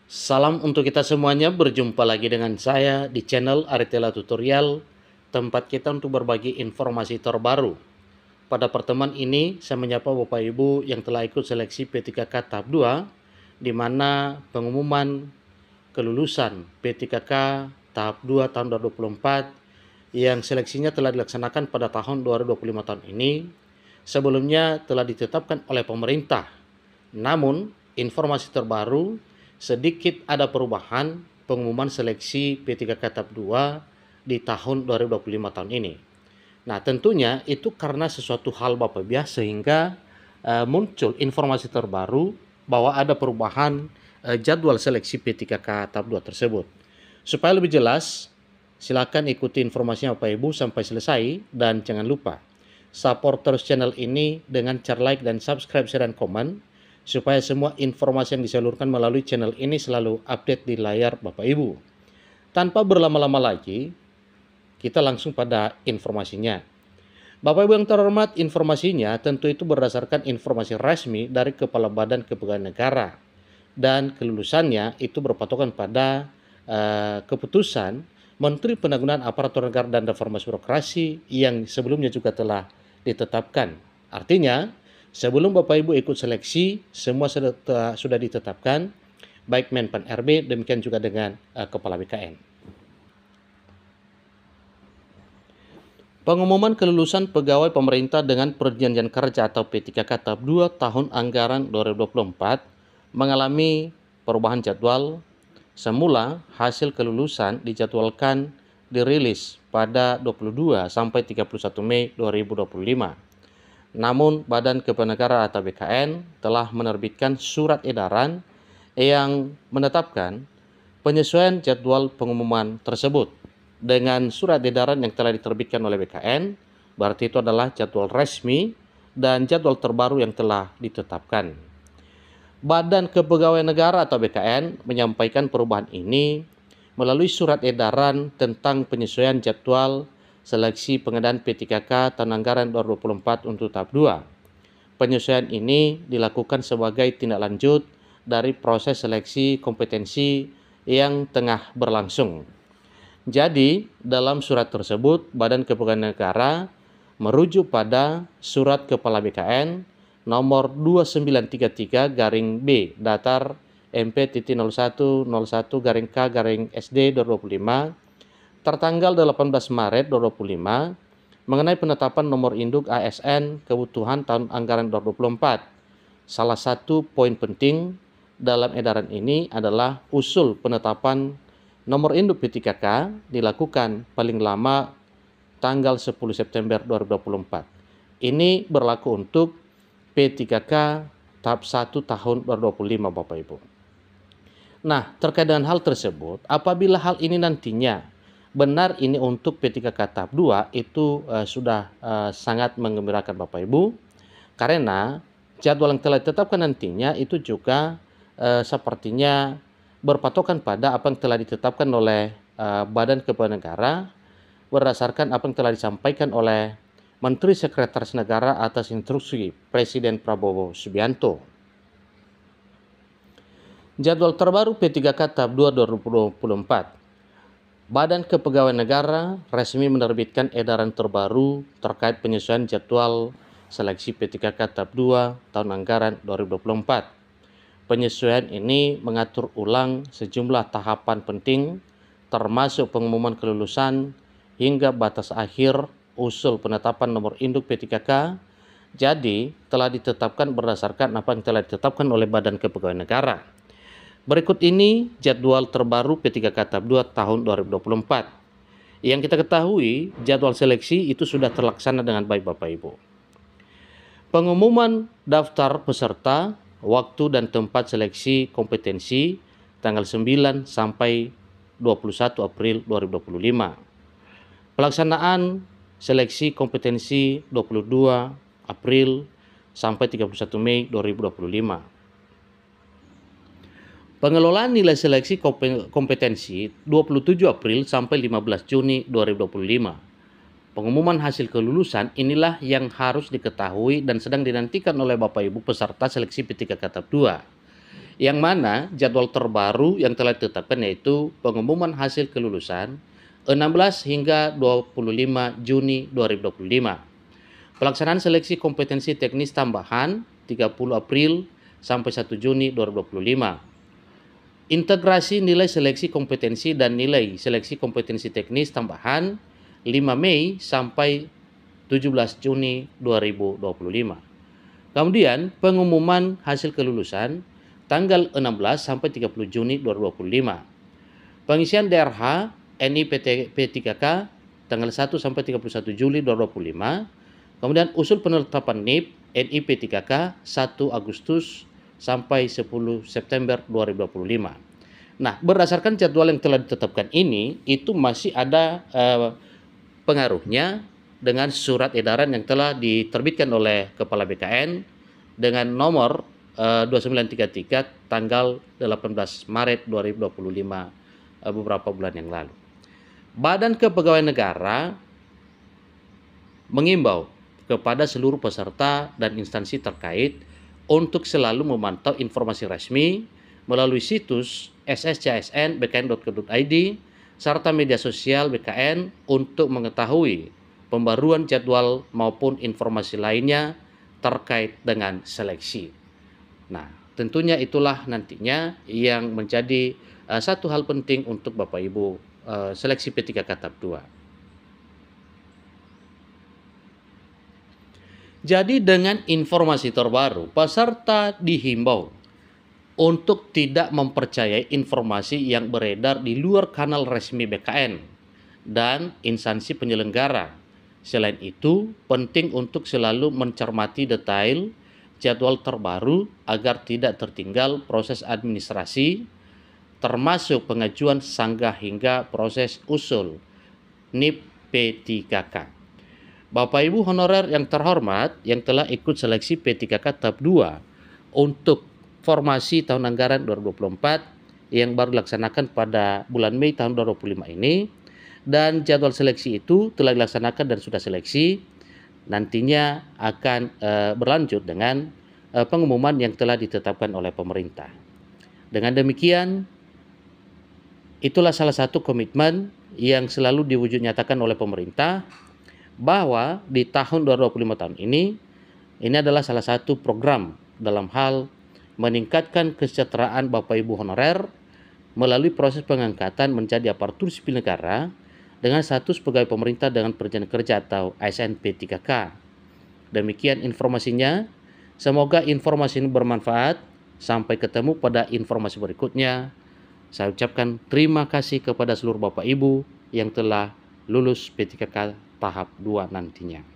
Salam untuk kita semuanya, berjumpa lagi dengan saya di channel Aritela Tutorial, tempat kita untuk berbagi informasi terbaru. Pada pertemuan ini, saya menyapa Bapak Ibu yang telah ikut seleksi P3K tahap 2, di mana pengumuman kelulusan P3K tahap 2 tahun 2024 yang seleksinya telah dilaksanakan pada tahun 2025 tahun ini, sebelumnya telah ditetapkan oleh pemerintah. Namun, informasi terbaru sedikit ada perubahan pengumuman seleksi P3K tahap 2 di tahun 2025 tahun ini. Nah, tentunya itu karena sesuatu hal Bapak biasa sehingga muncul informasi terbaru bahwa ada perubahan jadwal seleksi P3K tahap 2 tersebut. Supaya lebih jelas, silakan ikuti informasinya Bapak Ibu sampai selesai dan jangan lupa support terus channel ini dengan cara like dan subscribe, share, dan komen supaya semua informasi yang disalurkan melalui channel ini selalu update di layar Bapak Ibu. Tanpa berlama-lama lagi, kita langsung pada informasinya. Bapak Ibu yang terhormat, informasinya tentu itu berdasarkan informasi resmi dari Kepala Badan Kepegawaian Negara dan kelulusannya itu berpatokan pada keputusan Menteri Penanggulangan Aparatur Negara dan Reformasi Birokrasi yang sebelumnya juga telah ditetapkan. Artinya, sebelum Bapak Ibu ikut seleksi, semua sudah ditetapkan, baik Menpan RB, demikian juga dengan Kepala BKN. Pengumuman kelulusan pegawai pemerintah dengan perjanjian kerja atau P3K tahap 2 tahun anggaran 2024 mengalami perubahan jadwal. Semula hasil kelulusan dijadwalkan dirilis pada 22 sampai 31 Mei 2025. Namun Badan Kepegawaian Negara atau BKN telah menerbitkan surat edaran yang menetapkan penyesuaian jadwal pengumuman tersebut. Dengan surat edaran yang telah diterbitkan oleh BKN, berarti itu adalah jadwal resmi dan jadwal terbaru yang telah ditetapkan. Badan Kepegawaian Negara atau BKN menyampaikan perubahan ini melalui surat edaran tentang penyesuaian jadwal seleksi pengadaan P3K tahun anggaran 2024 untuk tahap 2. Penyesuaian ini dilakukan sebagai tindak lanjut dari proses seleksi kompetensi yang tengah berlangsung. Jadi, dalam surat tersebut, Badan Kepegawaian Negara merujuk pada Surat Kepala BKN nomor 2933-B datar MP.0101-K-SD 2025 tertanggal 18 Maret 2025 mengenai penetapan nomor induk ASN kebutuhan tahun anggaran 2024. Salah satu poin penting dalam edaran ini adalah usul penetapan nomor induk P3K dilakukan paling lama tanggal 10 September 2024. Ini berlaku untuk P3K tahap 1 tahun 2025 Bapak Ibu. Nah, terkait dengan hal tersebut, apabila hal ini nantinya benar ini untuk P3K tahap 2 itu sudah sangat menggembirakan Bapak Ibu, karena jadwal yang telah ditetapkan nantinya itu juga sepertinya berpatokan pada apa yang telah ditetapkan oleh Badan Kepegawaian Negara berdasarkan apa yang telah disampaikan oleh Menteri Sekretaris Negara atas instruksi Presiden Prabowo Subianto. Jadwal terbaru P3K tahap 2 2024. Badan Kepegawaian Negara resmi menerbitkan edaran terbaru terkait penyesuaian jadwal seleksi P3K tahap 2 tahun anggaran 2024. Penyesuaian ini mengatur ulang sejumlah tahapan penting termasuk pengumuman kelulusan hingga batas akhir usul penetapan nomor induk P3K. Jadi telah ditetapkan berdasarkan apa yang telah ditetapkan oleh Badan Kepegawaian Negara. Berikut ini jadwal terbaru P3K tahap 2 tahun 2024. Yang kita ketahui jadwal seleksi itu sudah terlaksana dengan baik Bapak Ibu. Pengumuman daftar peserta, waktu dan tempat seleksi kompetensi tanggal 9 sampai 21 April 2025. Pelaksanaan seleksi kompetensi 22 April sampai 31 Mei 2025. Pengelolaan nilai seleksi kompetensi 27 April sampai 15 Juni 2025. Pengumuman hasil kelulusan inilah yang harus diketahui dan sedang dinantikan oleh Bapak Ibu peserta seleksi P3K tahap 2. Yang mana jadwal terbaru yang telah ditetapkan yaitu pengumuman hasil kelulusan 16 hingga 25 Juni 2025. Pelaksanaan seleksi kompetensi teknis tambahan 30 April sampai 1 Juni 2025. Integrasi nilai seleksi kompetensi dan nilai seleksi kompetensi teknis tambahan 5 Mei sampai 17 Juni 2025. Kemudian pengumuman hasil kelulusan tanggal 16 sampai 30 Juni 2025. Pengisian DRH NIP P3K tanggal 1 sampai 31 Juli 2025. Kemudian usul penetapan NIP NIP P3K 1 Agustus sampai 10 September 2025. Nah, berdasarkan jadwal yang telah ditetapkan ini, itu masih ada pengaruhnya dengan surat edaran yang telah diterbitkan oleh Kepala BKN dengan nomor 2933 tanggal 18 Maret 2025 beberapa bulan yang lalu. Badan Kepegawaian Negara mengimbau kepada seluruh peserta dan instansi terkait untuk selalu memantau informasi resmi melalui situs sscsn.bkn.go.id serta media sosial BKN untuk mengetahui pembaruan jadwal maupun informasi lainnya terkait dengan seleksi. Nah, tentunya itulah nantinya yang menjadi satu hal penting untuk Bapak Ibu seleksi P3K tahap 2. Jadi dengan informasi terbaru, peserta dihimbau untuk tidak mempercayai informasi yang beredar di luar kanal resmi BKN dan instansi penyelenggara. Selain itu, penting untuk selalu mencermati detail jadwal terbaru agar tidak tertinggal proses administrasi, termasuk pengajuan sanggah hingga proses usul NIP P3K. Bapak Ibu honorer yang terhormat yang telah ikut seleksi P3K tahap 2 untuk formasi tahun anggaran 2024 yang baru dilaksanakan pada bulan Mei tahun 2025 ini, dan jadwal seleksi itu telah dilaksanakan dan sudah seleksi, nantinya akan berlanjut dengan pengumuman yang telah ditetapkan oleh pemerintah. Dengan demikian, itulah salah satu komitmen yang selalu diwujud nyatakan oleh pemerintah bahwa di tahun 2025 tahun ini adalah salah satu program dalam hal meningkatkan kesejahteraan Bapak Ibu honorer melalui proses pengangkatan menjadi aparatur sipil negara dengan status pegawai pemerintah dengan perjanjian kerja atau ASN P3K. Demikian informasinya. Semoga informasi ini bermanfaat. Sampai ketemu pada informasi berikutnya. Saya ucapkan terima kasih kepada seluruh Bapak Ibu yang telah lulus P3K tahap 2 nantinya.